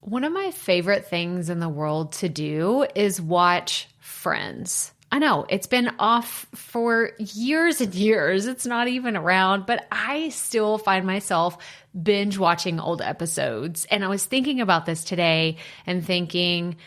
One of my favorite things in the world to do is watch Friends. I know it's been off for years and years. It's not even around, but I still find myself binge watching old episodes. And I was thinking about this today and thinking,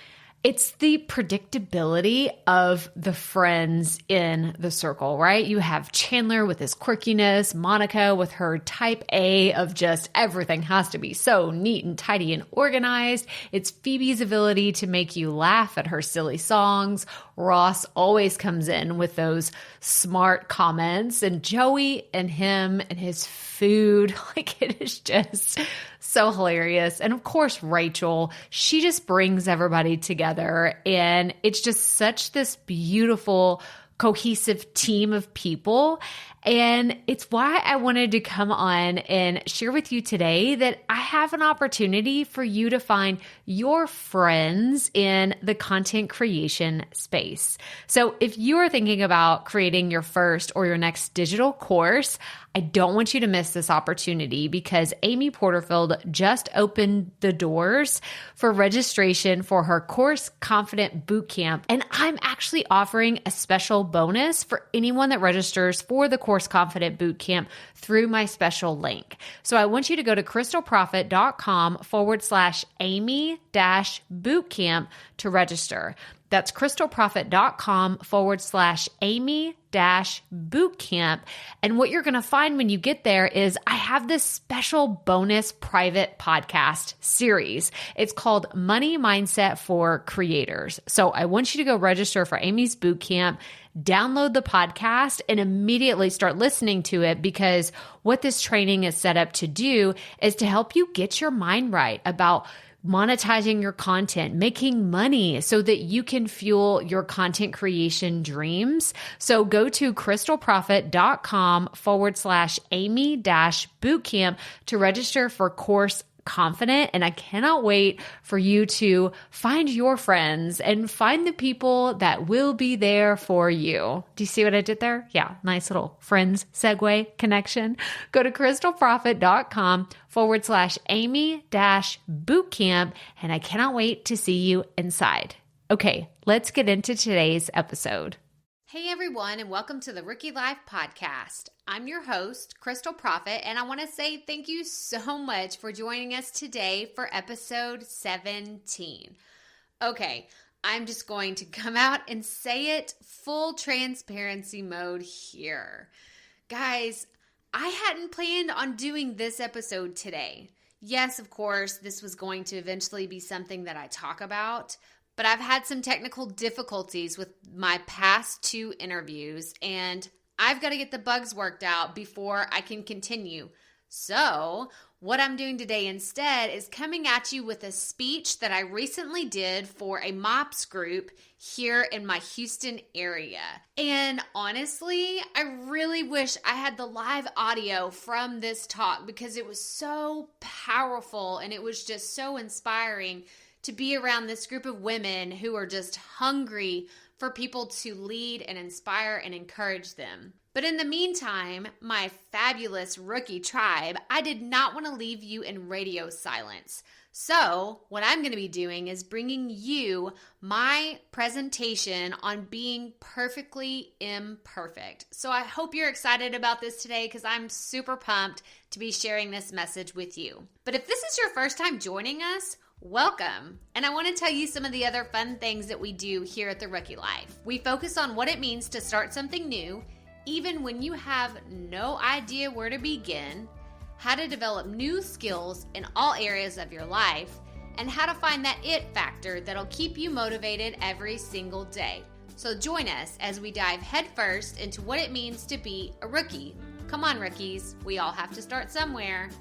it's the predictability of the friends in the circle, right? You have Chandler with his quirkiness, Monica with her type A of just everything has to be so neat and tidy and organized. It's Phoebe's ability to make you laugh at her silly songs. Ross always comes in with those smart comments, and Joey and him and his food, like it is just so hilarious. And of course, Rachel, she just brings everybody together, and it's just such this beautiful, cohesive team of people. And it's why I wanted to come on and share with you today that I have an opportunity for you to find your friends in the content creation space. So if you are thinking about creating your first or your next digital course, I don't want you to miss this opportunity because Amy Porterfield just opened the doors for registration for her Course Confident Bootcamp. And I'm actually offering a special bonus for anyone that registers for the Course Confident Bootcamp through my special link. So I want you to go to crystalprofit.com/Amy-bootcamp to register. That's crystalprofit.com/Amy-bootcamp. And what you're going to find when you get there is I have this special bonus private podcast series. It's called Money Mindset for Creators. So I want you to go register for Amy's bootcamp, download the podcast, and immediately start listening to it, because what this training is set up to do is to help you get your mind right about monetizing your content, making money so that you can fuel your content creation dreams. So go to crystalprofit.com/Amy-bootcamp to register for Course Confident. And I cannot wait for you to find your friends and find the people that will be there for you. Do you see what I did there? Yeah, nice little friends segue connection. Go to crystalprofit.com/Amy-bootcamp. And I cannot wait to see you inside. Okay, let's get into today's episode. Hey everyone, and welcome to the Rookie Life Podcast. I'm your host, Crystal Profit, and I want to say thank you so much for joining us today for episode 17. Okay, I'm just going to come out and say it, full transparency mode here. Guys, I hadn't planned on doing this episode today. Yes, of course, this was going to eventually be something that I talk about, but I've had some technical difficulties with my past 2 interviews, and I've got to get the bugs worked out before I can continue. So what I'm doing today instead is coming at you with a speech that I recently did for a MOPS group here in my Houston area. And honestly, I really wish I had the live audio from this talk, because it was so powerful and it was just so inspiring to be around this group of women who are just hungry for people to lead and inspire and encourage them. But in the meantime, my fabulous rookie tribe, I did not want to leave you in radio silence. So what I'm going to be doing is bringing you my presentation on being perfectly imperfect. So I hope you're excited about this today, because I'm super pumped to be sharing this message with you. But if this is your first time joining us, welcome. And I want to tell you some of the other fun things that we do here at The Rookie Life. We focus on what it means to start something new, even when you have no idea where to begin, how to develop new skills in all areas of your life, and how to find that it factor that'll keep you motivated every single day. So join us as we dive headfirst into what it means to be a rookie. Come on, rookies. We all have to start somewhere.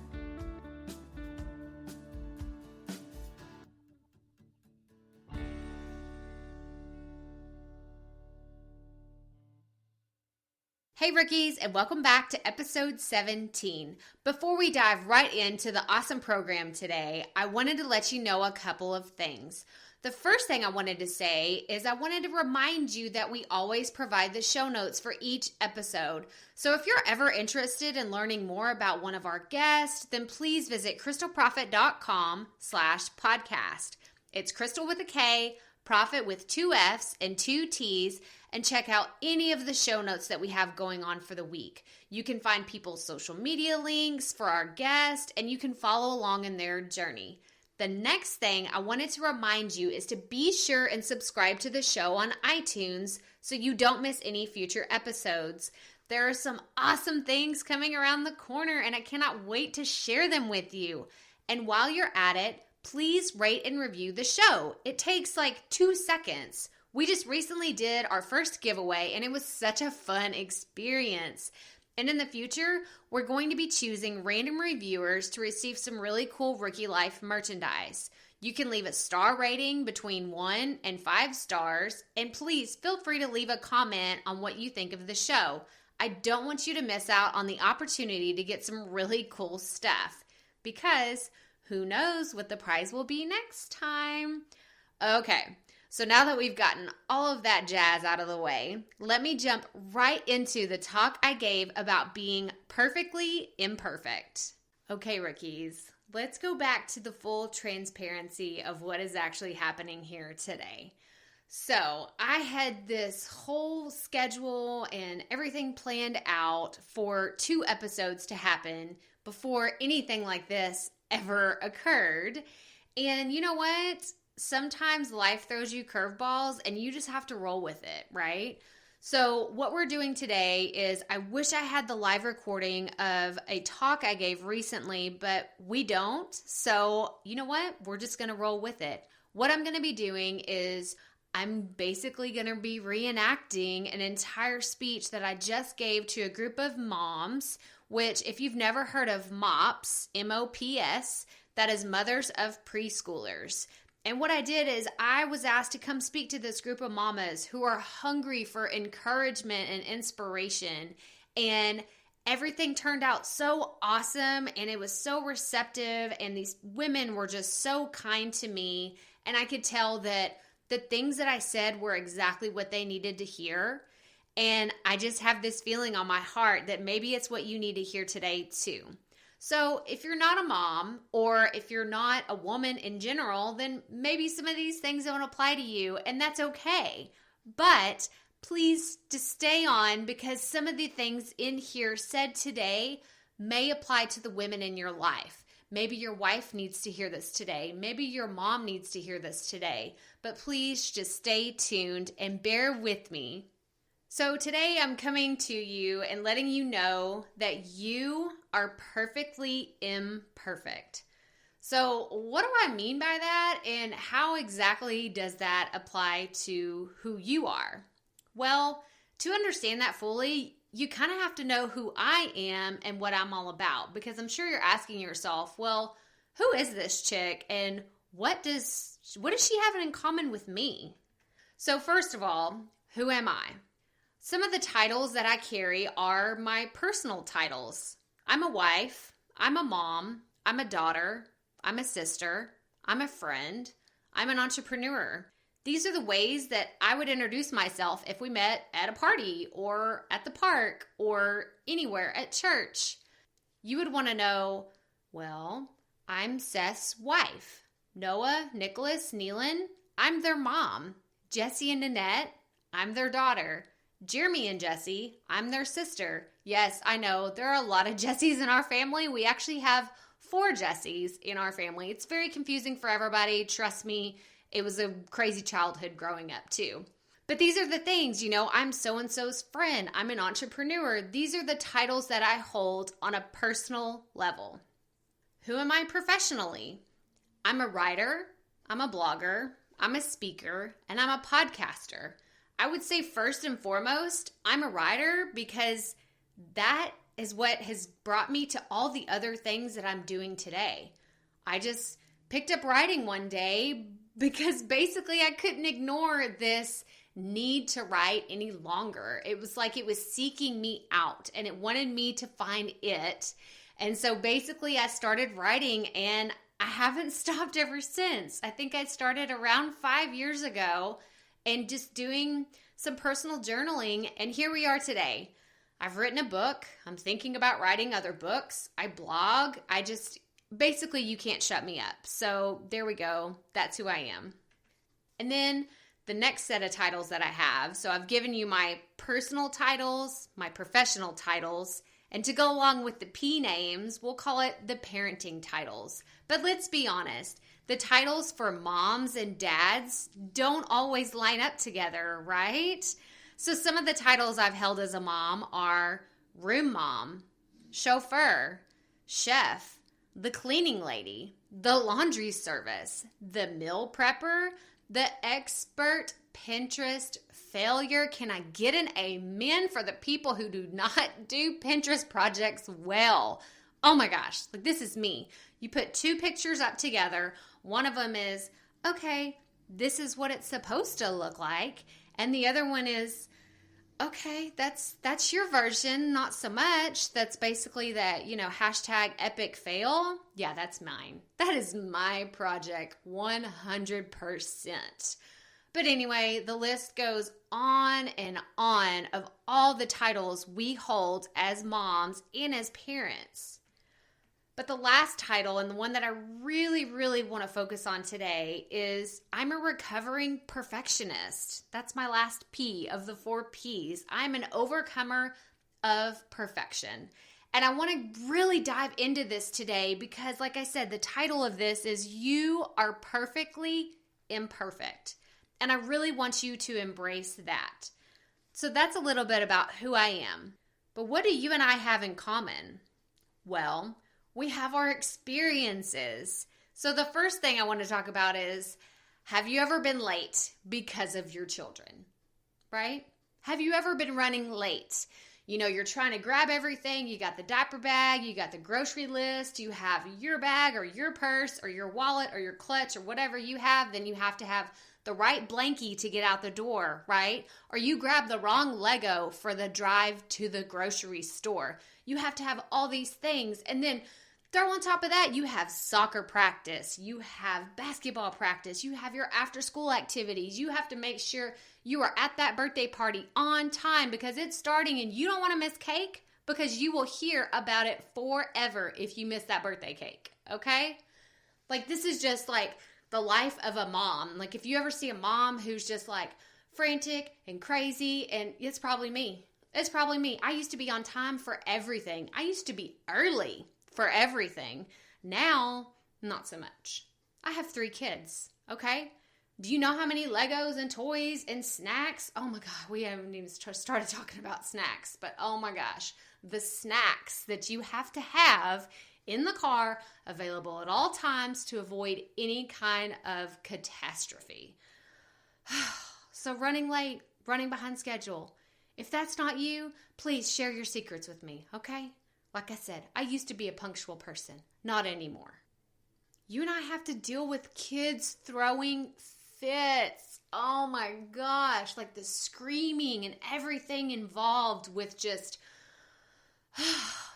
Hey rookies, and welcome back to episode 17. Before we dive right into the awesome program today, I wanted to let you know a couple of things. The first thing I wanted to say is I wanted to remind you that we always provide the show notes for each episode. So if you're ever interested in learning more about one of our guests, then please visit crystalprofit.com/podcast. It's Crystal with a K, Profit with 2 F's and 2 T's, and check out any of the show notes that we have going on for the week. You can find people's social media links for our guest, and you can follow along in their journey. The next thing I wanted to remind you is to be sure and subscribe to the show on iTunes so you don't miss any future episodes. There are some awesome things coming around the corner, and I cannot wait to share them with you. And while you're at it, please rate and review the show. It takes like 2 seconds. We just recently did our first giveaway, and it was such a fun experience. And in the future, we're going to be choosing random reviewers to receive some really cool Rookie Life merchandise. You can leave a star rating between 1 and 5 stars, and please feel free to leave a comment on what you think of the show. I don't want you to miss out on the opportunity to get some really cool stuff, because who knows what the prize will be next time. Okay. So now that we've gotten all of that jazz out of the way, let me jump right into the talk I gave about being perfectly imperfect. Okay, rookies, let's go back to the full transparency of what is actually happening here today. So I had this whole schedule and everything planned out for 2 episodes to happen before anything like this ever occurred. And you know what? Sometimes life throws you curveballs and you just have to roll with it, right? So what we're doing today is I wish I had the live recording of a talk I gave recently, but we don't. So you know what? We're just going to roll with it. What I'm going to be doing is I'm basically going to be reenacting an entire speech that I just gave to a group of moms, which if you've never heard of MOPS, M-O-P-S, that is Mothers of Preschoolers. And what I did is I was asked to come speak to this group of mamas who are hungry for encouragement and inspiration. And everything turned out so awesome, and it was so receptive, and these women were just so kind to me. And I could tell that the things that I said were exactly what they needed to hear. And I just have this feeling on my heart that maybe it's what you need to hear today too. So if you're not a mom, or if you're not a woman in general, then maybe some of these things don't apply to you, and that's okay. But please just stay on, because some of the things in here said today may apply to the women in your life. Maybe your wife needs to hear this today. Maybe your mom needs to hear this today. But please just stay tuned and bear with me. So today I'm coming to you and letting you know that you are perfectly imperfect. So what do I mean by that, and how exactly does that apply to who you are? Well, to understand that fully, you kind of have to know who I am and what I'm all about, because I'm sure you're asking yourself, well, who is this chick, and what does she have in common with me? So first of all, who am I? Some of the titles that I carry are my personal titles. I'm a wife, I'm a mom, I'm a daughter, I'm a sister, I'm a friend, I'm an entrepreneur. These are the ways that I would introduce myself if we met at a party or at the park or anywhere at church. You would want to know, well, I'm Seth's wife. Noah, Nicholas, Neelan, I'm their mom. Jesse and Nanette, I'm their daughter. Jeremy and Jesse, I'm their sister. Yes, I know, there are a lot of Jessies in our family. We actually have 4 Jessies in our family. It's very confusing for everybody. Trust me, it was a crazy childhood growing up too. But these are the things, I'm so-and-so's friend. I'm an entrepreneur. These are the titles that I hold on a personal level. Who am I professionally? I'm a writer, I'm a blogger, I'm a speaker, and I'm a podcaster. I would say first and foremost, I'm a writer, because that is what has brought me to all the other things that I'm doing today. I just picked up writing one day because basically I couldn't ignore this need to write any longer. It was like it was seeking me out and it wanted me to find it. And so basically I started writing and I haven't stopped ever since. I think I started around 5 years ago and just doing some personal journaling. And here we are today. I've written a book. I'm thinking about writing other books. I blog. Basically, you can't shut me up. So there we go. That's who I am. And then the next set of titles that I have. So I've given you my personal titles, my professional titles, and to go along with the P names, we'll call it the parenting titles. But let's be honest, the titles for moms and dads don't always line up together, right? So some of the titles I've held as a mom are room mom, chauffeur, chef, the cleaning lady, the laundry service, the meal prepper, the expert, Pinterest failure. Can I get an amen for the people who do not do Pinterest projects well? Oh my gosh, like this is me. You put two pictures up together. One of them is, okay, this is what it's supposed to look like. And the other one is, okay, that's your version, not so much. That's basically that, hashtag epic fail. Yeah, that's mine. That is my project, 100%. But anyway, the list goes on and on of all the titles we hold as moms and as parents. But the last title, and the one that I really, really want to focus on today, is I'm a recovering perfectionist. That's my last P of the 4 Ps. I'm an overcomer of perfection. And I want to really dive into this today because, like I said, the title of this is You Are Perfectly Imperfect. And I really want you to embrace that. So that's a little bit about who I am. But what do you and I have in common? Well, we have our experiences. So the first thing I want to talk about is, have you ever been late because of your children, right? Have you ever been running late? You're trying to grab everything. You got the diaper bag, you got the grocery list, you have your bag or your purse or your wallet or your clutch or whatever you have. Then you have to have the right blankie to get out the door, right? Or you grab the wrong Lego for the drive to the grocery store. You have to have all these things. And then throw on top of that, you have soccer practice, you have basketball practice, you have your after school activities. You have to make sure you are at that birthday party on time because it's starting and you don't want to miss cake because you will hear about it forever if you miss that birthday cake, okay? Like this is just like the life of a mom. Like if you ever see a mom who's just like frantic and crazy, and it's probably me. It's probably me. I used to be on time for everything. I used to be early for everything. Now, not so much. I have 3 kids, okay? Do you know how many Legos and toys and snacks? Oh my God, we haven't even started talking about snacks, but oh my gosh, the snacks that you have to have in the car, available at all times to avoid any kind of catastrophe. So running late, running behind schedule. If that's not you, please share your secrets with me, okay? Like I said, I used to be a punctual person, not anymore. You and I have to deal with kids throwing fits. Oh my gosh, like the screaming and everything involved with just,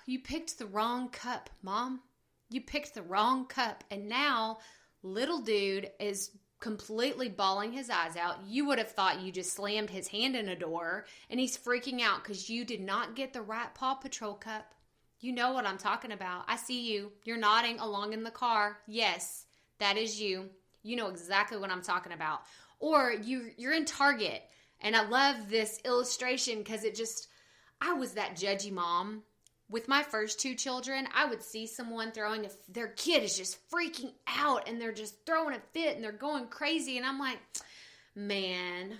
you picked the wrong cup, Mom. You picked the wrong cup. And now little dude is completely bawling his eyes out. You would have thought you just slammed his hand in a door and he's freaking out because you did not get the right Paw Patrol cup. You know what I'm talking about. I see you. You're nodding along in the car. Yes, that is you. You know exactly what I'm talking about. Or you're in Target, and I love this illustration because I was that judgy mom. With my first 2 children, I would see someone their kid is just freaking out, and they're just throwing a fit, and they're going crazy, and I'm like, man,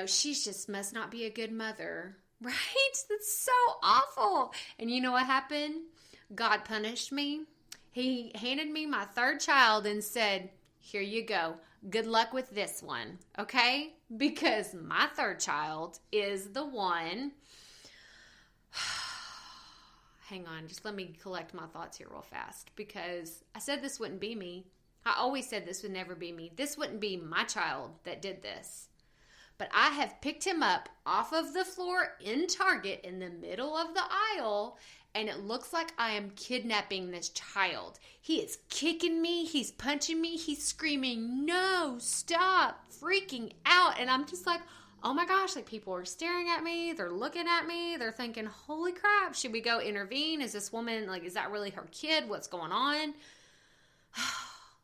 she just must not be a good mother. Right? That's so awful. And you know what happened? God punished me. He handed me my 3rd child and said, here you go. Good luck with this one. Okay? Because my 3rd child is the one. Hang on. Just let me collect my thoughts here real fast. Because I said this wouldn't be me. I always said this would never be me. This wouldn't be my child that did this. But I have picked him up off of the floor in Target in the middle of the aisle, and it looks like I am kidnapping this child. He is kicking me. He's punching me. He's screaming, no, stop, freaking out. And I'm just like, oh my gosh, like people are staring at me. They're looking at me. They're thinking, holy crap, should we go intervene? Is this woman, like, is that really her kid? What's going on?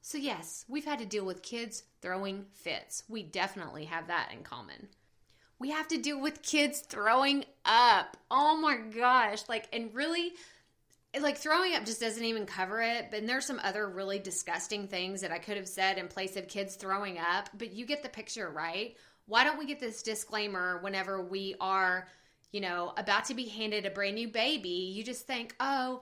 So yes, we've had to deal with kids throwing fits. We definitely have that in common. We have to deal with kids throwing up. Oh my gosh. And really, throwing up just doesn't even cover it. But there's some other really disgusting things that I could have said in place of kids throwing up. But you get the picture, right? Why don't we get this disclaimer whenever we are, about to be handed a brand new baby? You just think, oh,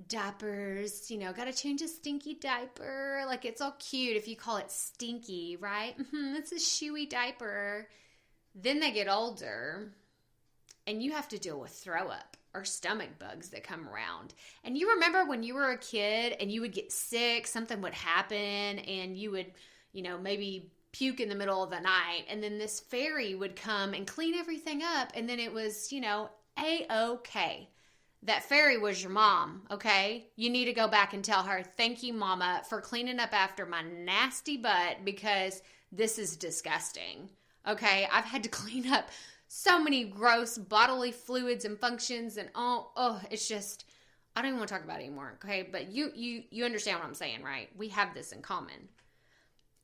diapers, got to change a stinky diaper. Like, it's all cute if you call it stinky, right? It's a shoey diaper. Then they get older and you have to deal with throw up or stomach bugs that come around. And you remember when you were a kid and you would get sick, something would happen and you would, maybe puke in the middle of the night, and then this fairy would come and clean everything up, and then it was, A-okay. That fairy was your mom, okay? You need to go back and tell her, thank you, mama, for cleaning up after my nasty butt, because this is disgusting, okay? I've had to clean up so many gross bodily fluids and functions, and it's just, I don't even want to talk about it anymore, okay? But you understand what I'm saying, right? We have this in common.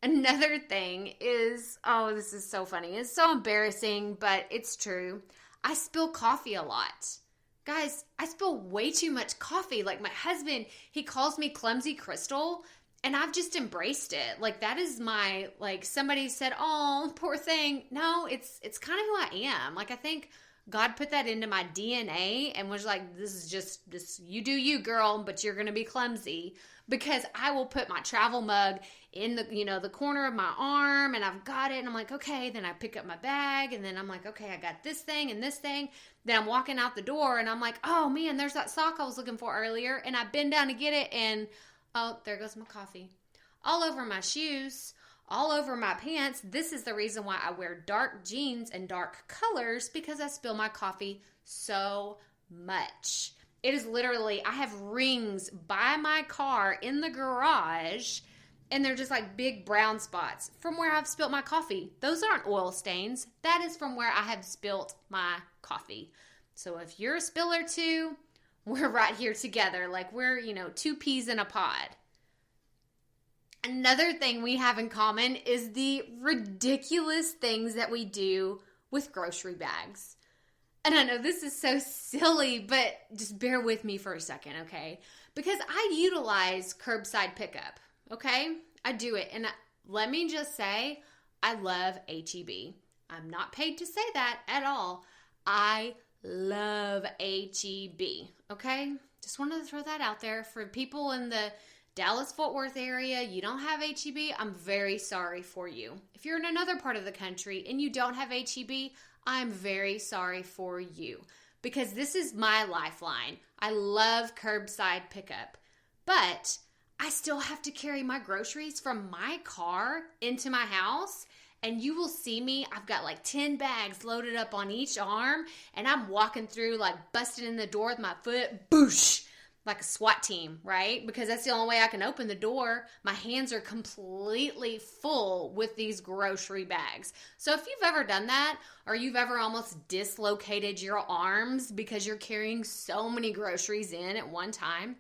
Another thing is, this is so funny. It's so embarrassing, but it's true. I spill coffee a lot. Guys, I spill way too much coffee. Like, my husband, he calls me Clumsy Crystal, and I've just embraced it. Like, that is my, somebody said, oh, poor thing. No, it's kind of who I am. Like, I think God put that into my DNA and was like, this is just, this, you do you, girl, but you're going to be clumsy. Because I will put my travel mug in the, the corner of my arm, and I've got it, and I'm like, okay, then I pick up my bag, and then I'm like, okay, I got this thing and this thing. Then I'm walking out the door, and I'm like, oh man, there's that sock I was looking for earlier, and I bend down to get it, and there goes my coffee. All over my shoes, all over my pants. This is the reason why I wear dark jeans and dark colors, because I spill my coffee so much. It is literally, I have rings by my car in the garage, and they're just like big brown spots from where I've spilt my coffee. Those aren't oil stains. That is from where I have spilt my coffee. So if you're a spiller too, we're right here together. Like, we're, two peas in a pod. Another thing we have in common is the ridiculous things that we do with grocery bags. And I know this is so silly, but just bear with me for a second, okay? Because I utilize curbside pickup, okay? I do it. And let me just say, I love HEB. I'm not paid to say that at all. I love HEB, okay? Just wanted to throw that out there. For people in the Dallas-Fort Worth area, you don't have HEB, I'm very sorry for you. If you're in another part of the country and you don't have HEB, I'm very sorry for you, because this is my lifeline. I love curbside pickup, but I still have to carry my groceries from my car into my house, and you will see me. I've got like 10 bags loaded up on each arm, and I'm walking through like busting in the door with my foot, boosh, like a SWAT team, right? Because that's the only way I can open the door. My hands are completely full with these grocery bags. So if you've ever done that, or you've ever almost dislocated your arms because you're carrying so many groceries in at one time,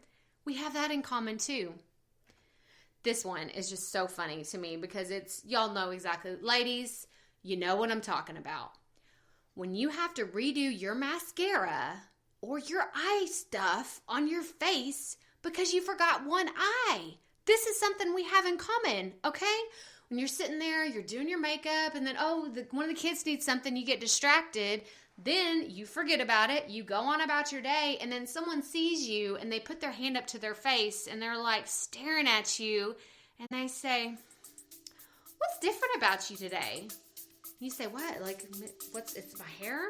we have that in common too. This one is just so funny to me because it's, y'all know exactly, ladies, you know what I'm talking about. When you have to redo your mascara or your eye stuff on your face because you forgot one eye. This is something we have in common, okay? When you're sitting there, you're doing your makeup, and then, one of the kids needs something, you get distracted, then you forget about it, you go on about your day, and then someone sees you, and they put their hand up to their face, and they're like staring at you, and they say, what's different about you today? You say, what? Like, it's my hair?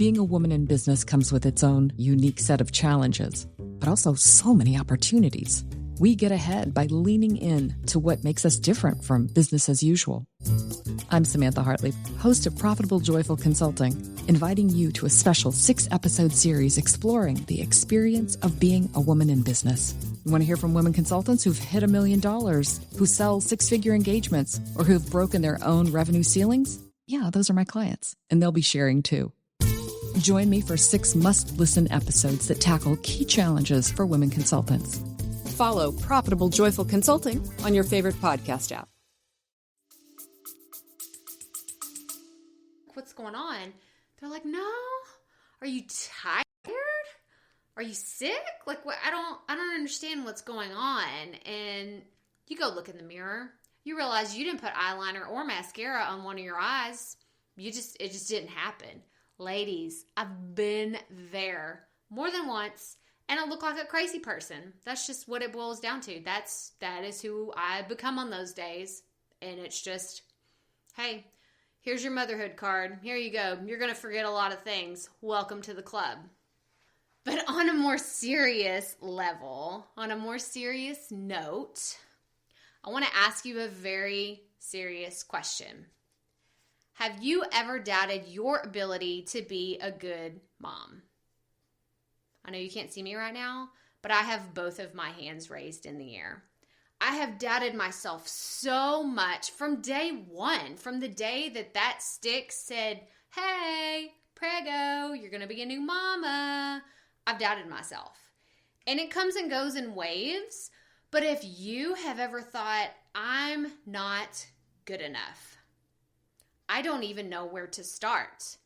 Being a woman in business comes with its own unique set of challenges, but also so many opportunities. We get ahead by leaning in to what makes us different from business as usual. I'm Samantha Hartley, host of Profitable Joyful Consulting, inviting you to a special 6-episode series exploring the experience of being a woman in business. You want to hear from women consultants who've hit $1 million, who sell 6-figure engagements, or who've broken their own revenue ceilings? Yeah, those are my clients, and they'll be sharing too. Join me for 6 must-listen episodes that tackle key challenges for women consultants. Follow Profitable Joyful Consulting on your favorite podcast app. What's going on? They're like, no. Are you tired? Are you sick? Like, what? I don't understand what's going on. And you go look in the mirror. You realize you didn't put eyeliner or mascara on one of your eyes. It just didn't happen. Ladies, I've been there more than once, and I look like a crazy person. That's just what it boils down to. That is who I become on those days. And it's just, hey, here's your motherhood card. Here you go. You're going to forget a lot of things. Welcome to the club. But on a more serious level, on a more serious note, I want to ask you a very serious question. Have you ever doubted your ability to be a good mom? I know you can't see me right now, but I have both of my hands raised in the air. I have doubted myself so much from day one, from the day that stick said, hey, prego, you're going to be a new mama. I've doubted myself. And it comes and goes in waves. But if you have ever thought, I'm not good enough, I don't even know where to start.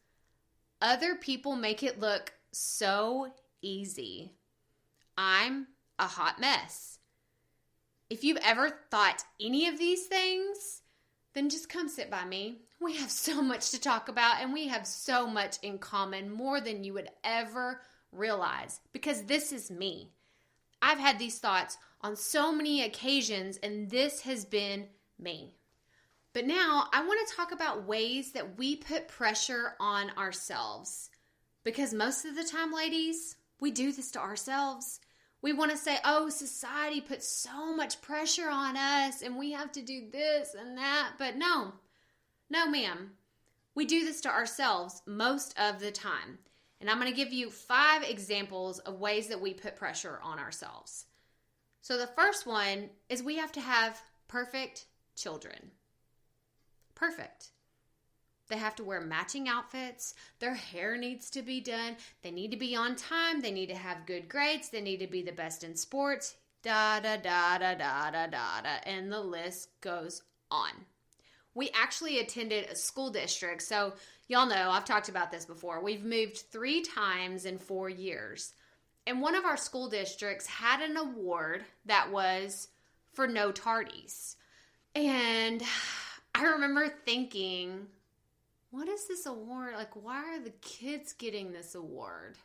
Other people make it look so easy. I'm a hot mess. If you've ever thought any of these things, then just come sit by me. We have so much to talk about, and we have so much in common, more than you would ever realize, because this is me. I've had these thoughts on so many occasions, and this has been me. But now I want to talk about ways that we put pressure on ourselves. Because most of the time, ladies, we do this to ourselves. We want to say, oh, society puts so much pressure on us and we have to do this and that. But no, ma'am. We do this to ourselves most of the time. And I'm going to give you 5 examples of ways that we put pressure on ourselves. So the first one is we have to have perfect children. Perfect. They have to wear matching outfits. Their hair needs to be done. They need to be on time. They need to have good grades. They need to be the best in sports. Da, da, da, da, da, da, da, da. And the list goes on. We actually attended a school district. So y'all know, I've talked about this before. We've moved 3 times in 4 years. And one of our school districts had an award that was for no tardies. And I remember thinking, what is this award? Like, why are the kids getting this award?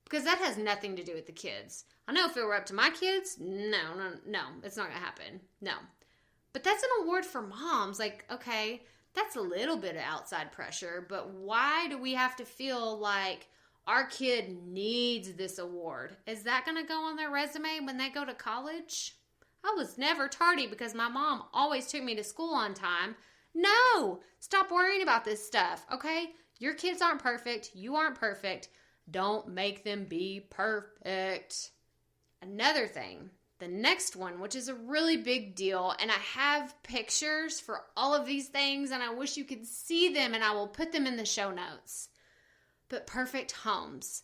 Because that has nothing to do with the kids. I know if it were up to my kids, no, it's not going to happen. No. But that's an award for moms. Like, okay, that's a little bit of outside pressure, but why do we have to feel like our kid needs this award? Is that going to go on their resume when they go to college? I was never tardy because my mom always took me to school on time. No, stop worrying about this stuff, okay? Your kids aren't perfect. You aren't perfect. Don't make them be perfect. Another thing, the next one, which is a really big deal, and I have pictures for all of these things, and I wish you could see them, and I will put them in the show notes. But perfect homes.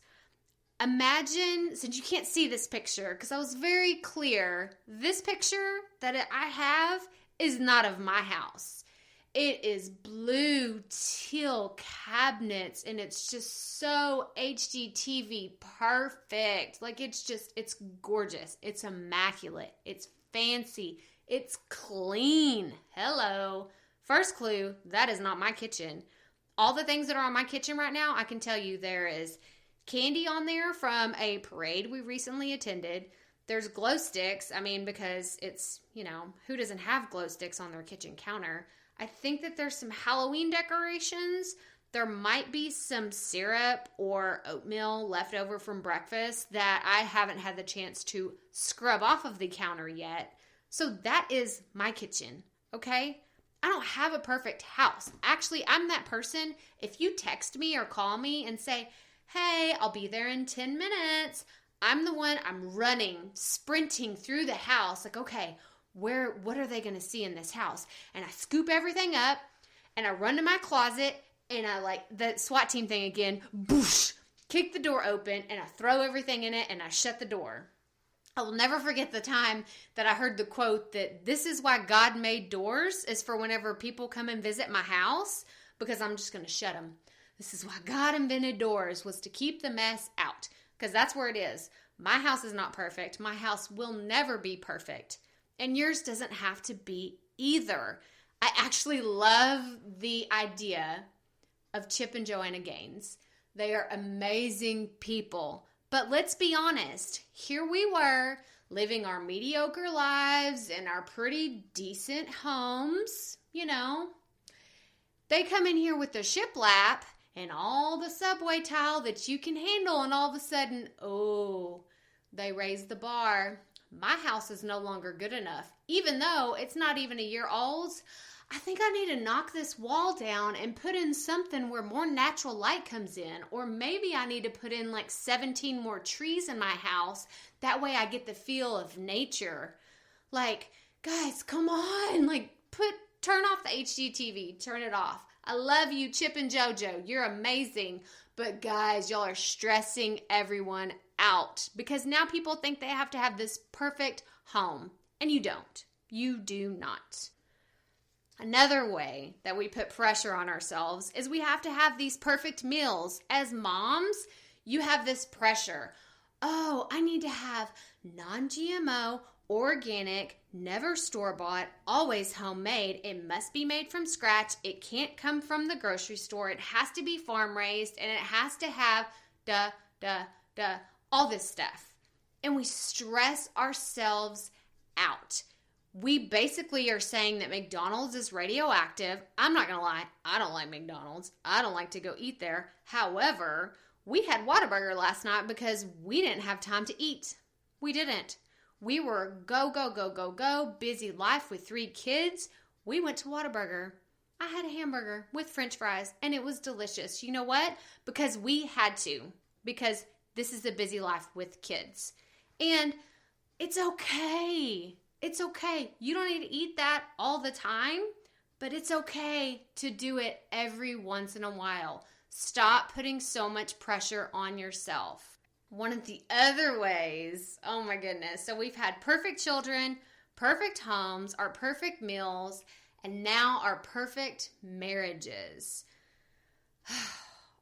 Imagine, since you can't see this picture, because I was very clear, this picture that I have is not of my house. It is blue teal cabinets, and it's just so HGTV perfect. Like, it's gorgeous. It's immaculate. It's fancy. It's clean. Hello. First clue, that is not my kitchen. All the things that are on my kitchen right now, I can tell you there is candy on there from a parade we recently attended. There's glow sticks. I mean, because it's, who doesn't have glow sticks on their kitchen counter? I think that there's some Halloween decorations. there might be some syrup or oatmeal left over from breakfast that I haven't had the chance to scrub off of the counter yet. So that is my kitchen, okay? I don't have a perfect house. Actually, I'm that person. If you text me or call me and say, hey, I'll be there in 10 minutes, I'm the one, I'm running, sprinting through the house. Like, okay, what are they going to see in this house? And I scoop everything up and I run to my closet and I, like the SWAT team thing again, boosh, kick the door open and I throw everything in it and I shut the door. I will never forget the time that I heard the quote that this is why God made doors, is for whenever people come and visit my house, because I'm just going to shut them. This is why God invented doors, was to keep the mess out, because that's where it is. My house is not perfect. My house will never be perfect, and yours doesn't have to be either. I actually love the idea of Chip and Joanna Gaines. They are amazing people. But let's be honest, here we were living our mediocre lives in our pretty decent homes, you know. They come in here with their shiplap and all the subway tile that you can handle, and all of a sudden, oh, they raise the bar. My house is no longer good enough. Even though it's not even a year old, I think I need to knock this wall down and put in something where more natural light comes in. Or maybe I need to put in like 17 more trees in my house. That way I get the feel of nature. Like, guys, come on. Like, turn off the HGTV. Turn it off. I love you, Chip and JoJo. You're amazing. But guys, y'all are stressing everyone out. Because now people think they have to have this perfect home. And you don't. You do not. Another way that we put pressure on ourselves is we have to have these perfect meals. As moms, you have this pressure. Oh, I need to have non-GMO, organic, never store-bought, always homemade. It must be made from scratch. It can't come from the grocery store. It has to be farm-raised, and it has to have all this stuff. And we stress ourselves out. We basically are saying that McDonald's is radioactive. I'm not going to lie. I don't like McDonald's. I don't like to go eat there. However, we had Whataburger last night because we didn't have time to eat. We didn't. We were go, busy life with 3 kids. We went to Whataburger. I had a hamburger with French fries, and it was delicious. You know what? Because we had to. Because this is a busy life with kids. And it's okay. It's okay. You don't need to eat that all the time, but it's okay to do it every once in a while. Stop putting so much pressure on yourself. One of the other ways, oh my goodness, so we've had perfect children, perfect homes, our perfect meals, and now our perfect marriages.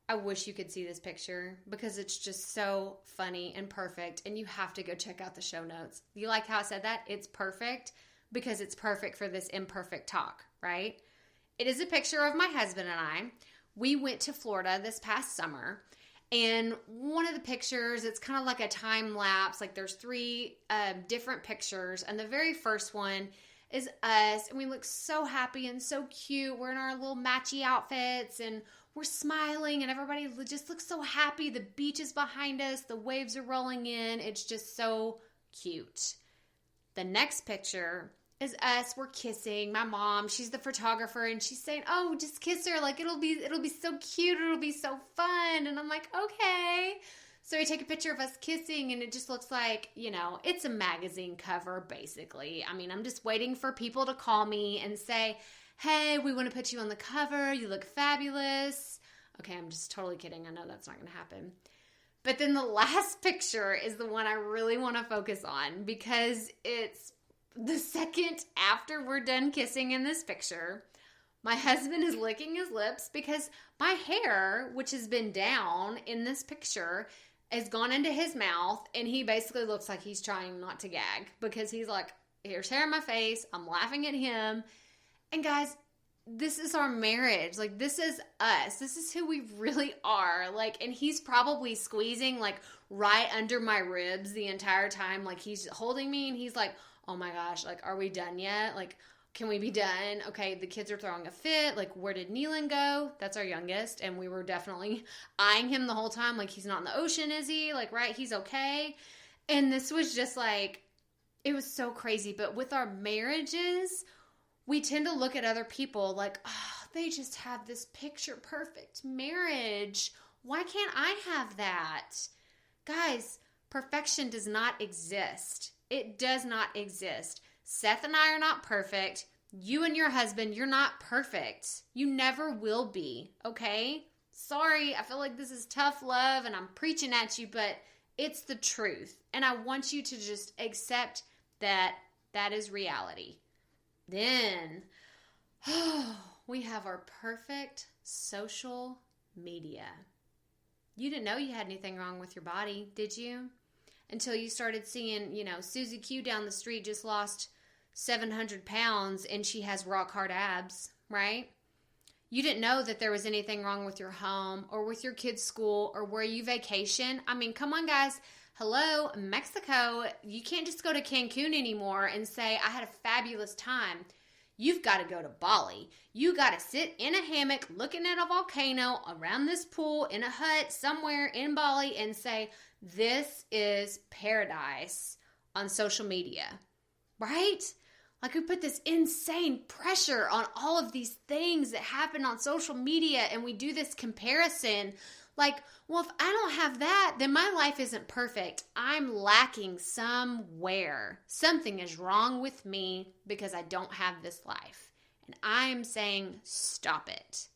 I wish you could see this picture because it's just so funny and perfect, and you have to go check out the show notes. You like how I said that? It's perfect because it's perfect for this imperfect talk, right? It is a picture of my husband and I. We went to Florida this past summer, and one of the pictures, it's kind of like a time lapse. Like there's 3 different pictures, and the very first one is us, and we look so happy and so cute. We're in our little matchy outfits, and we're smiling, and everybody just looks so happy. The beach is behind us. The waves are rolling in. It's just so cute. The next picture is us. We're kissing. My mom, she's the photographer, and she's saying, oh, just kiss her. Like, it'll be so cute. It'll be so fun. And I'm like, okay. So we take a picture of us kissing, and it just looks like, you know, it's a magazine cover, basically. I mean, I'm just waiting for people to call me and say, hey, we want to put you on the cover. You look fabulous. Okay, I'm just totally kidding. I know that's not going to happen. But then the last picture is the one I really want to focus on because it's the second after we're done kissing in this picture. My husband is licking his lips because my hair, which has been down in this picture, has gone into his mouth, and he basically looks like he's trying not to gag because he's like, here's hair in my face. I'm laughing at him. And guys, this is our marriage. Like, this is us. This is who we really are. Like, and he's probably squeezing like right under my ribs the entire time. Like, he's holding me and he's like, oh my gosh, like, are we done yet? Like, can we be done? Okay, the kids are throwing a fit. Like, where did Neelan go? That's our youngest. And we were definitely eyeing him the whole time. Like, he's not in the ocean, is he? Like, right, he's okay. And this was just like, it was so crazy. But with our marriages, we tend to look at other people like, oh, they just have this picture perfect marriage. Why can't I have that? Guys, perfection does not exist. It does not exist. Seth and I are not perfect. You and your husband, you're not perfect. You never will be, okay? Sorry, I feel like this is tough love and I'm preaching at you, but it's the truth. And I want you to just accept that that is reality. Then, we have our perfect social media. You didn't know you had anything wrong with your body, did you? Until you started seeing, Susie Q down the street just lost 700 pounds and she has rock hard abs, right? You didn't know that there was anything wrong with your home or with your kids' school or where you vacation. I mean, come on, guys. Hello, Mexico. You can't just go to Cancun anymore and say, I had a fabulous time. You've got to go to Bali. You got to sit in a hammock looking at a volcano around this pool in a hut somewhere in Bali and say, this is paradise on social media, right? Like, we put this insane pressure on all of these things that happen on social media, and we do this comparison. Like, well, if I don't have that, then my life isn't perfect. I'm lacking somewhere. Something is wrong with me because I don't have this life. And I'm saying, stop it.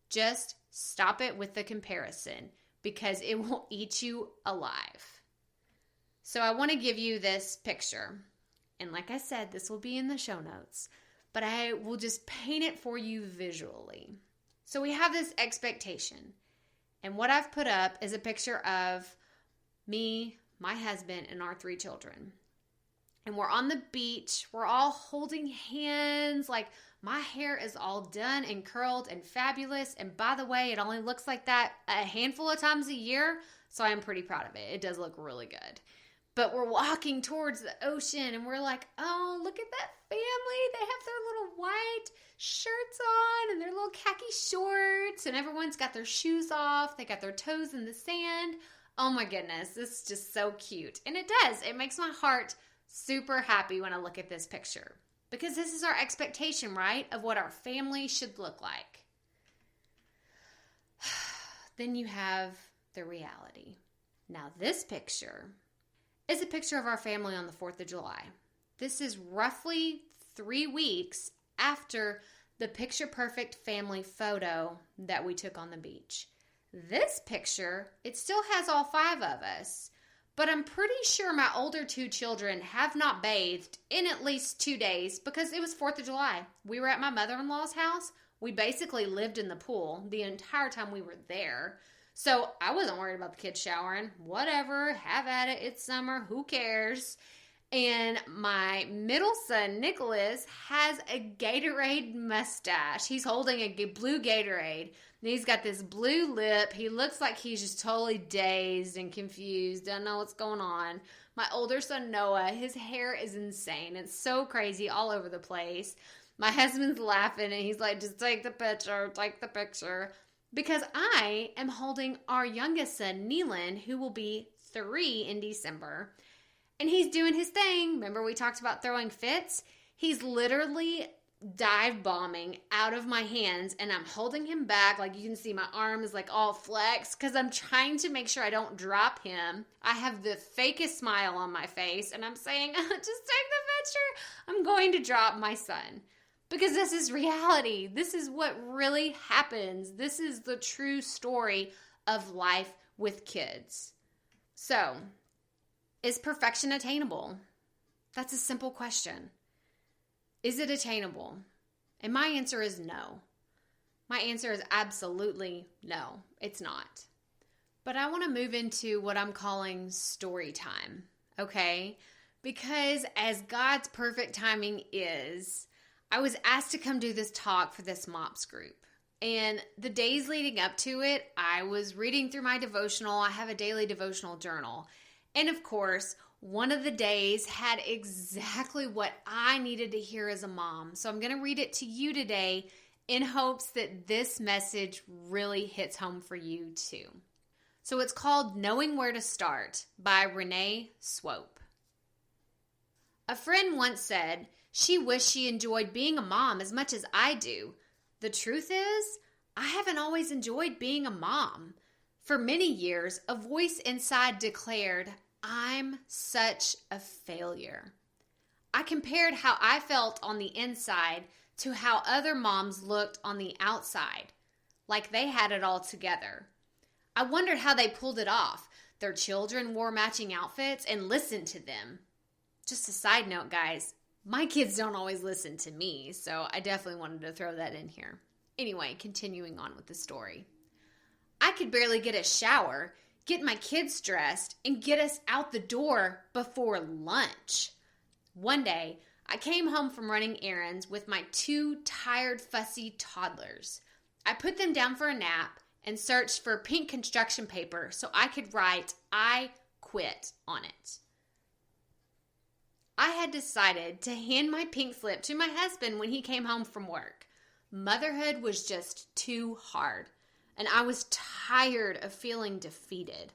Just stop it with the comparison because it will eat you alive. So I want to give you this picture. And like I said, this will be in the show notes, but I will just paint it for you visually. So we have this expectation. And what I've put up is a picture of me, my husband, and our 3 children. And we're on the beach. We're all holding hands. Like, my hair is all done and curled and fabulous. And by the way, it only looks like that a handful of times a year. So I'm pretty proud of it. It does look really good. But we're walking towards the ocean and we're like, oh, look at that family. They have their little white shirts on and their little khaki shorts and everyone's got their shoes off. They got their toes in the sand. Oh my goodness, this is just so cute. And it does. It makes my heart super happy when I look at this picture because this is our expectation, right, of what our family should look like. Then you have the reality. Now this picture is a picture of our family on the 4th of July. This is roughly 3 weeks after the picture-perfect family photo that we took on the beach. This picture, it still has all 5 of us, but I'm pretty sure my older 2 children have not bathed in at least 2 days because it was 4th of July. We were at my mother-in-law's house. We basically lived in the pool the entire time we were there. So I wasn't worried about the kids showering. Whatever, have at it. It's summer. Who cares? And my middle son, Nicholas, has a Gatorade mustache. He's holding a blue Gatorade. And he's got this blue lip. He looks like he's just totally dazed and confused. Don't know what's going on. My older son, Noah, his hair is insane. It's so crazy all over the place. My husband's laughing and he's like, just take the picture, take the picture. Because I am holding our youngest son, Neelan, who will be 3 in December. And he's doing his thing. Remember we talked about throwing fits? He's literally dive bombing out of my hands and I'm holding him back. Like you can see my arm is like all flexed because I'm trying to make sure I don't drop him. I have the fakest smile on my face and I'm saying, just take the picture. I'm going to drop my son. Because this is reality. This is what really happens. This is the true story of life with kids. So, is perfection attainable? That's a simple question. Is it attainable? And my answer is no. My answer is absolutely no, it's not. But I want to move into what I'm calling story time, okay? Because as God's perfect timing is, I was asked to come do this talk for this MOPS group. And the days leading up to it, I was reading through my devotional. I have a daily devotional journal. And of course, one of the days had exactly what I needed to hear as a mom. So I'm going to read it to you today in hopes that this message really hits home for you too. So it's called Knowing Where to Start by Renee Swope. A friend once said she wished she enjoyed being a mom as much as I do. The truth is, I haven't always enjoyed being a mom. For many years, a voice inside declared, I'm such a failure. I compared how I felt on the inside to how other moms looked on the outside, like they had it all together. I wondered how they pulled it off. Their children wore matching outfits and listened to them. Just a side note, guys, my kids don't always listen to me, so I definitely wanted to throw that in here. Anyway, continuing on with the story. I could barely get a shower, get my kids dressed, and get us out the door before lunch. One day, I came home from running errands with my 2 tired, fussy toddlers. I put them down for a nap and searched for pink construction paper so I could write, I quit on it. I had decided to hand my pink slip to my husband when he came home from work. Motherhood was just too hard, and I was tired of feeling defeated.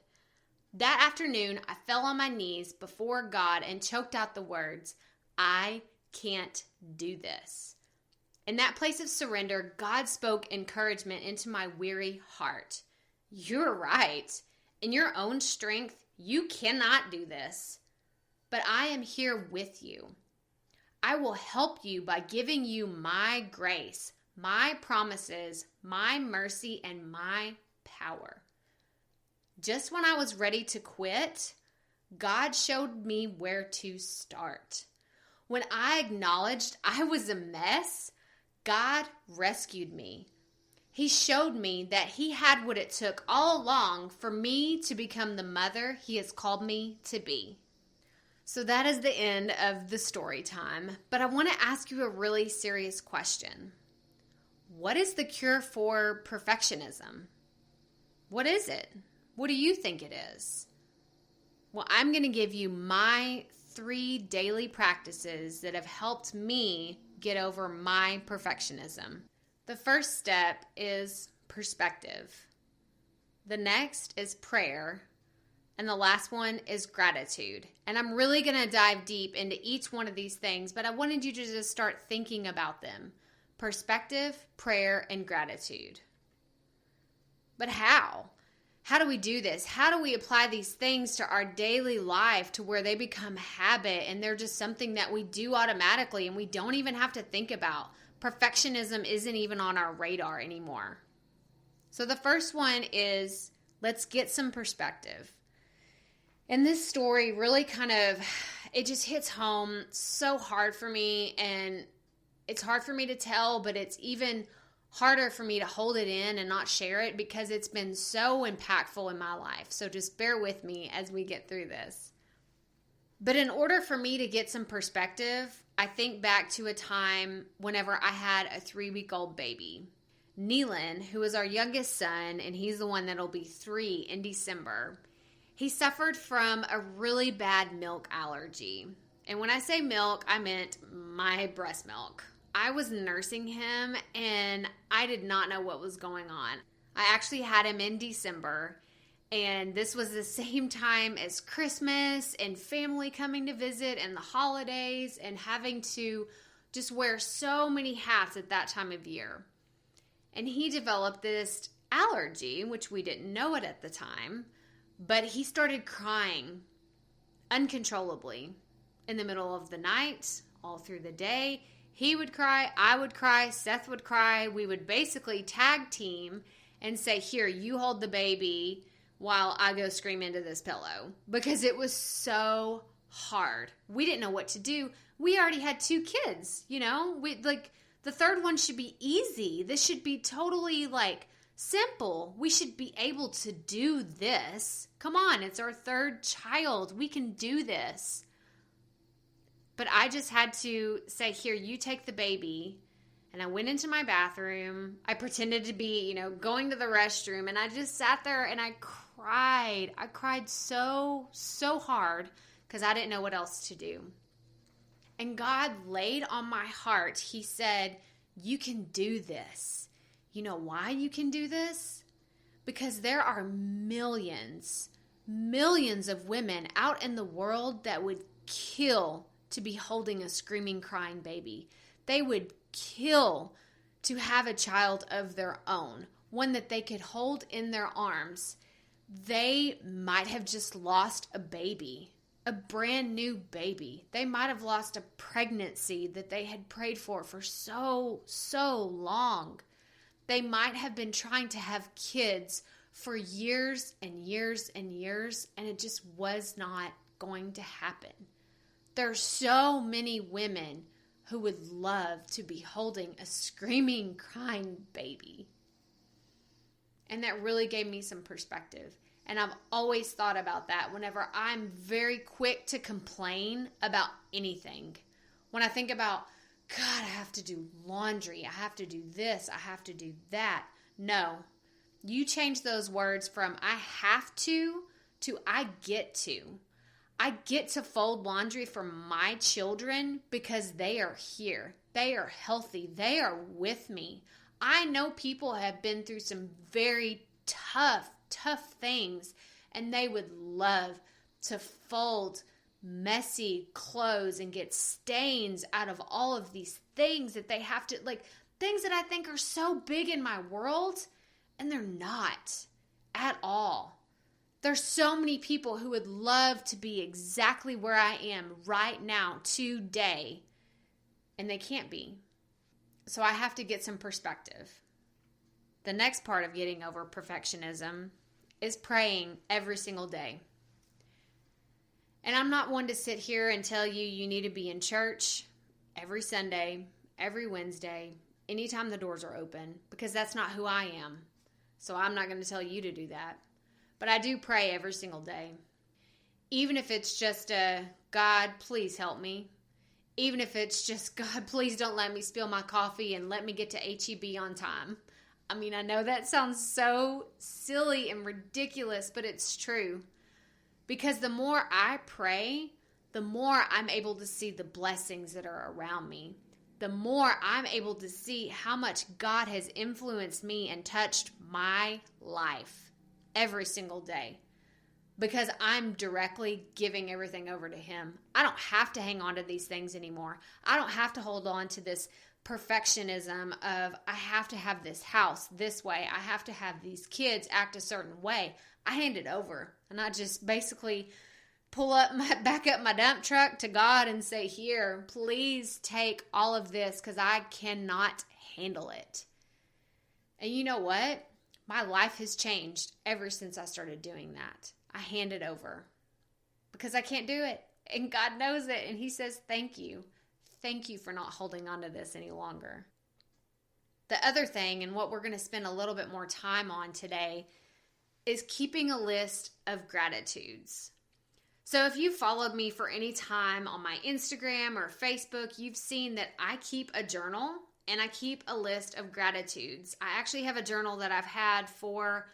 That afternoon, I fell on my knees before God and choked out the words, I can't do this. In that place of surrender, God spoke encouragement into my weary heart. You're right. In your own strength, you cannot do this. But I am here with you. I will help you by giving you my grace, my promises, my mercy, and my power. Just when I was ready to quit, God showed me where to start. When I acknowledged I was a mess, God rescued me. He showed me that He had what it took all along for me to become the mother He has called me to be. So that is the end of the story time, but I want to ask you a really serious question. What is the cure for perfectionism? What is it? What do you think it is? Well, I'm going to give you my 3 daily practices that have helped me get over my perfectionism. The first step is perspective. The next is prayer. And the last one is gratitude. And I'm really going to dive deep into each one of these things, but I wanted you to just start thinking about them. Perspective, prayer, and gratitude. But how? How do we do this? How do we apply these things to our daily life to where they become habit and they're just something that we do automatically and we don't even have to think about? Perfectionism isn't even on our radar anymore. So the first one is, let's get some perspective. And this story really it just hits home so hard for me, and it's hard for me to tell, but it's even harder for me to hold it in and not share it because it's been so impactful in my life. So just bear with me as we get through this. But in order for me to get some perspective, I think back to a time whenever I had a 3-week-old baby. Neelan, who is our youngest son, and he's the one that'll be 3 in December, he suffered from a really bad milk allergy. And when I say milk, I meant my breast milk. I was nursing him and I did not know what was going on. I actually had him in December, and this was the same time as Christmas and family coming to visit and the holidays and having to just wear so many hats at that time of year. And he developed this allergy, which we didn't know it at the time. But he started crying uncontrollably in the middle of the night, all through the day. He would cry, I would cry, Seth would cry. We would basically tag team and say, here, you hold the baby while I go scream into this pillow. Because it was so hard. We didn't know what to do. We already had 2 kids, the third one should be easy. This should be totally simple. We should be able to do this. Come on, it's our 3rd child. We can do this. But I just had to say, here, you take the baby. And I went into my bathroom. I pretended to be, going to the restroom. And I just sat there and I cried. I cried so hard because I didn't know what else to do. And God laid on my heart, He said, you can do this. You know why you can do this? Because there are millions of women out in the world that would kill to be holding a screaming, crying baby. They would kill to have a child of their own, one that they could hold in their arms. They might have just lost a baby, a brand new baby. They might have lost a pregnancy that they had prayed for so long. They might have been trying to have kids for years and years and years, and it just was not going to happen. There are so many women who would love to be holding a screaming, crying baby. And that really gave me some perspective. And I've always thought about that whenever I'm very quick to complain about anything. When I think about, God, I have to do laundry, I have to do this, I have to do that. No, you change those words from I have to I get to. I get to fold laundry for my children because they are here. They are healthy. They are with me. I know people have been through some very tough things, and they would love to fold messy clothes and get stains out of all of these things that they have to, like things that I think are so big in my world, and they're not at all. There's so many people who would love to be exactly where I am right now, today, and they can't be. So I have to get some perspective. The next part of getting over perfectionism is praying every single day. And I'm not one to sit here and tell you you need to be in church every Sunday, every Wednesday, anytime the doors are open, because that's not who I am. So I'm not going to tell you to do that. But I do pray every single day. Even if it's just a, God, please help me. Even if it's just, God, please don't let me spill my coffee and let me get to HEB on time. I mean, I know that sounds so silly and ridiculous, but it's true. Because the more I pray, the more I'm able to see the blessings that are around me. The more I'm able to see how much God has influenced me and touched my life every single day. Because I'm directly giving everything over to Him. I don't have to hang on to these things anymore. I don't have to hold on to this perfectionism of I have to have this house this way. I have to have these kids act a certain way. I hand it over, and I just basically back up my dump truck to God and say, here, please take all of this because I cannot handle it. And you know what? My life has changed ever since I started doing that. I hand it over because I can't do it. And God knows it. And He says, thank you. Thank you for not holding on to this any longer. The other thing, and what we're going to spend a little bit more time on today, is keeping a list of gratitudes. So if you've followed me for any time on my Instagram or Facebook, you've seen that I keep a journal and I keep a list of gratitudes. I actually have a journal that I've had for,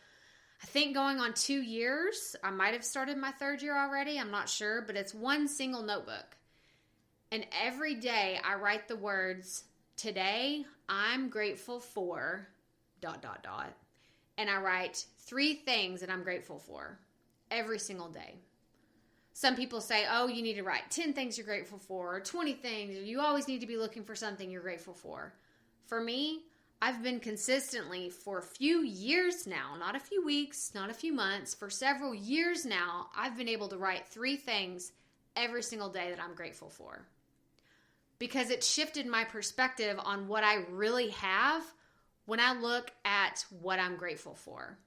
I think, going on 2 years. I might have started my 3rd year already. I'm not sure, but it's one single notebook. And every day I write the words, today I'm grateful for ... And I write 3 things that I'm grateful for every single day. Some people say, oh, you need to write 10 things you're grateful for, or 20 things, or you always need to be looking for something you're grateful for. For me, I've been consistently for a few years now, not a few weeks, not a few months, for several years now, I've been able to write 3 things every single day that I'm grateful for. Because it shifted my perspective on what I really have when I look at what I'm grateful for.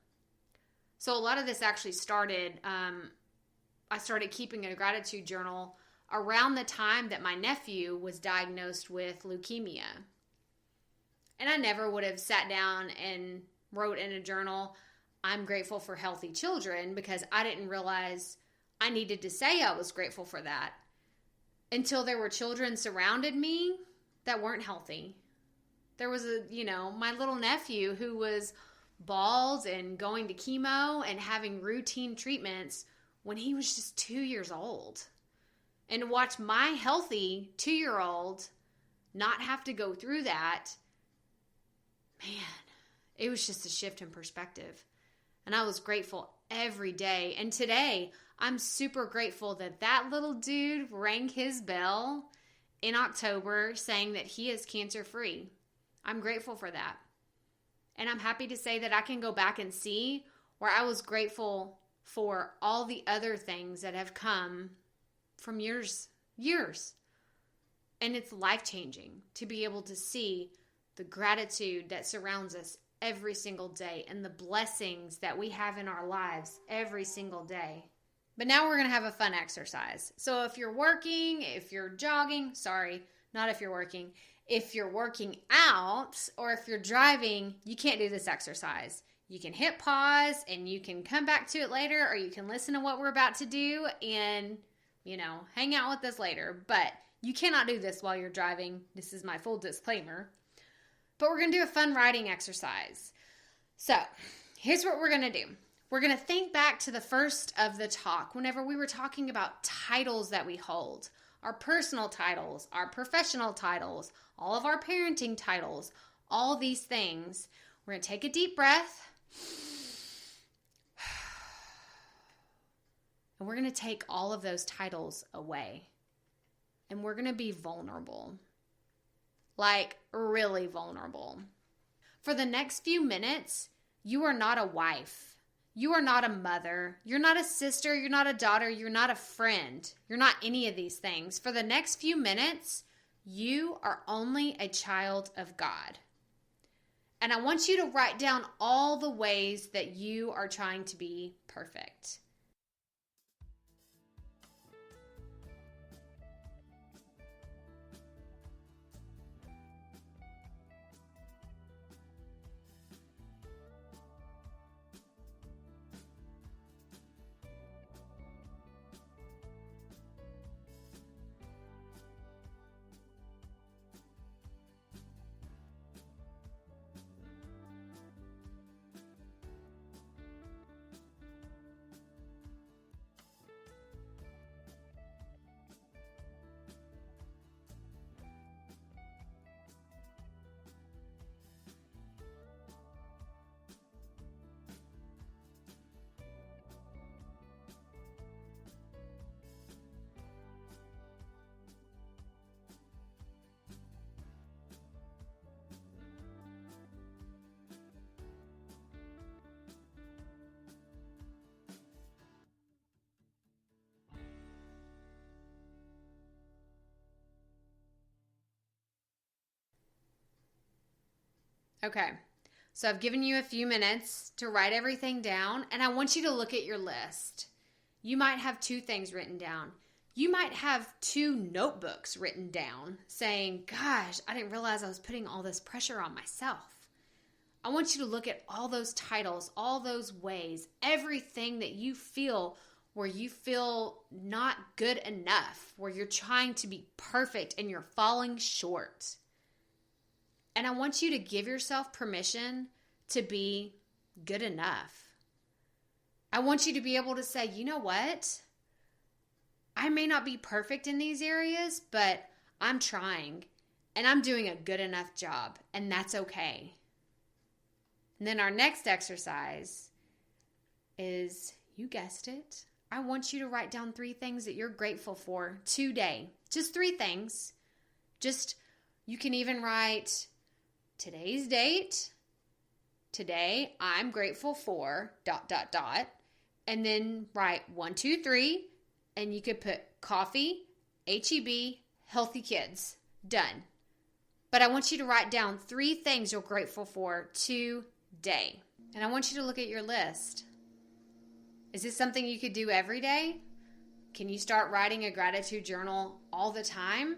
So a lot of this actually started, I started keeping a gratitude journal around the time that my nephew was diagnosed with leukemia. And I never would have sat down and wrote in a journal, I'm grateful for healthy children, because I didn't realize I needed to say I was grateful for that until there were children surrounded me that weren't healthy. There was my little nephew who was bald and going to chemo and having routine treatments when he was just 2 years old. And to watch my healthy 2-year-old not have to go through that, man, it was just a shift in perspective. And I was grateful every day. And today, I'm super grateful that that little dude rang his bell in October saying that he is cancer-free. I'm grateful for that. And I'm happy to say that I can go back and see where I was grateful for all the other things that have come from years. And it's life-changing to be able to see the gratitude that surrounds us every single day and the blessings that we have in our lives every single day. But now we're going to have a fun exercise. So if you're working, if you're jogging, not if you're working. If you're working out or if you're driving, you can't do this exercise. You can hit pause and you can come back to it later, or you can listen to what we're about to do and, hang out with us later. But you cannot do this while you're driving. This is my full disclaimer. But we're going to do a fun writing exercise. So here's what we're going to do. We're going to think back to the first of the talk whenever we were talking about titles that we hold. Our personal titles, our professional titles, all of our parenting titles, all these things. We're going to take a deep breath. And we're going to take all of those titles away. And we're going to be vulnerable. Like, really vulnerable. For the next few minutes, you are not a wife. You are not a mother. You're not a sister. You're not a daughter. You're not a friend. You're not any of these things. For the next few minutes, you are only a child of God. And I want you to write down all the ways that you are trying to be perfect. Okay, so I've given you a few minutes to write everything down, and I want you to look at your list. You might have 2 things written down. You might have 2 notebooks written down saying, gosh, I didn't realize I was putting all this pressure on myself. I want you to look at all those titles, all those ways, everything that you feel where you feel not good enough, where you're trying to be perfect and you're falling short. And I want you to give yourself permission to be good enough. I want you to be able to say, you know what? I may not be perfect in these areas, but I'm trying and I'm doing a good enough job, and that's okay. And then our next exercise is, you guessed it, I want you to write down 3 things that you're grateful for today. Just 3 things. You can even write today's date. Today, I'm grateful for ... And then write 1, 2, 3. And you could put coffee, HEB, healthy kids. Done. But I want you to write down 3 things you're grateful for today. And I want you to look at your list. Is this something you could do every day? Can you start writing a gratitude journal all the time?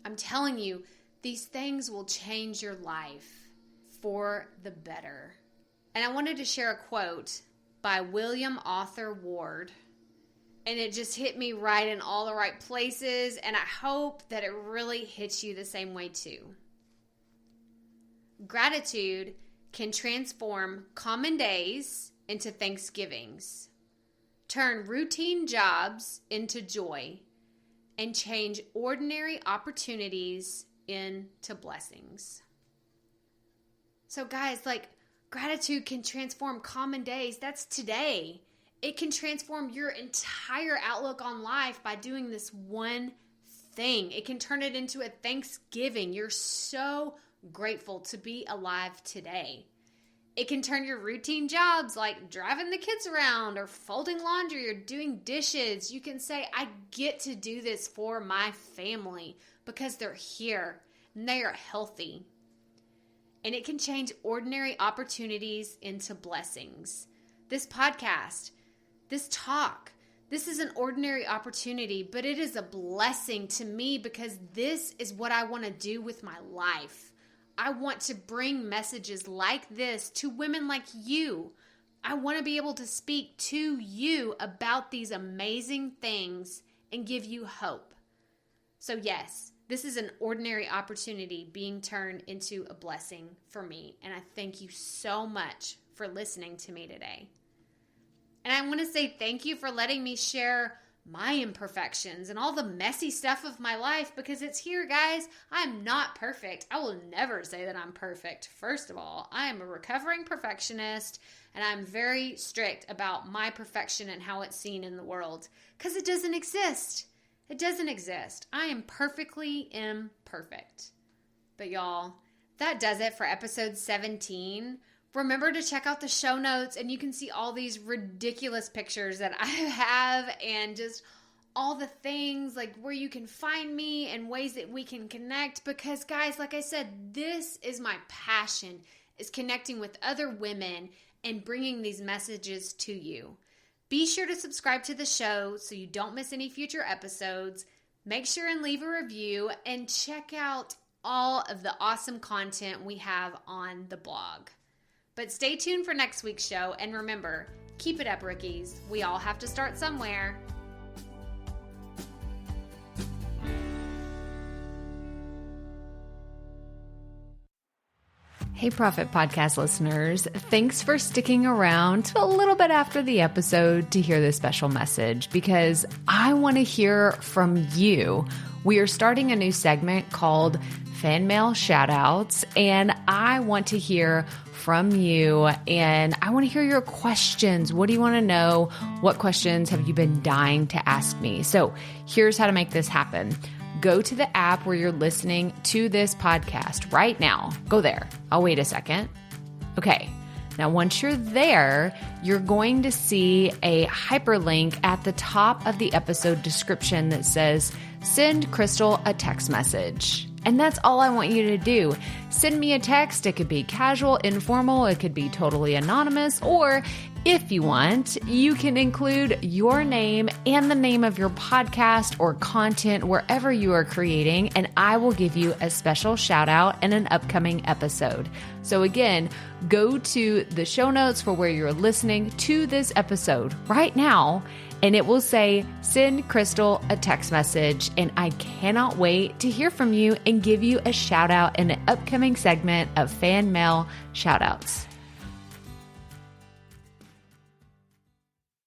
I'm telling you, these things will change your life for the better. And I wanted to share a quote by William Arthur Ward. And it just hit me right in all the right places. And I hope that it really hits you the same way too. Gratitude can transform common days into Thanksgivings, turn routine jobs into joy, and change ordinary opportunities into blessings. So guys, gratitude can transform common days. That's today. It can transform your entire outlook on life by doing this one thing. It can turn it into a Thanksgiving. You're so grateful to be alive today. It can turn your routine jobs like driving the kids around or folding laundry or doing dishes. You can say, I get to do this for my family because they're here and they are healthy. And it can change ordinary opportunities into blessings. This podcast, this talk, this is an ordinary opportunity, but it is a blessing to me because this is what I want to do with my life. I want to bring messages like this to women like you. I want to be able to speak to you about these amazing things and give you hope. So yes, this is an ordinary opportunity being turned into a blessing for me. And I thank you so much for listening to me today. And I want to say thank you for letting me share my imperfections and all the messy stuff of my life because it's here, guys. I'm not perfect. I will never say that I'm perfect. First of all, I am a recovering perfectionist and I'm very strict about my perfection and how it's seen in the world because it doesn't exist. It doesn't exist. I am perfectly imperfect. But y'all, that does it for episode 17. Remember to check out the show notes and you can see all these ridiculous pictures that I have and just all the things like where you can find me and ways that we can connect because guys, like I said, this is my passion, is connecting with other women and bringing these messages to you. Be sure to subscribe to the show so you don't miss any future episodes. Make sure and leave a review and check out all of the awesome content we have on the blog. But stay tuned for next week's show, and remember, keep it up, rookies. We all have to start somewhere. Hey, Profit Podcast listeners. Thanks for sticking around to a little bit after the episode to hear this special message because I want to hear from you. We are starting a new segment called Fan Mail Shoutouts, and I want to hear from you and I want to hear your questions. What do you want to know? What questions have you been dying to ask me? So here's how to make this happen. Go to the app where you're listening to this podcast right now. Go there. I'll wait a second. Okay. Now, once you're there, you're going to see a hyperlink at the top of the episode description that says, send Crystal a text message. And that's all I want you to do. Send me a text. It could be casual, informal. It could be totally anonymous. Or if you want, you can include your name and the name of your podcast or content wherever you are creating, and I will give you a special shout out in an upcoming episode. So again, go to the show notes for where you're listening to this episode right now, and it will say, send Crystal a text message. And I cannot wait to hear from you and give you a shout out in an upcoming segment of Fan Mail Shoutouts.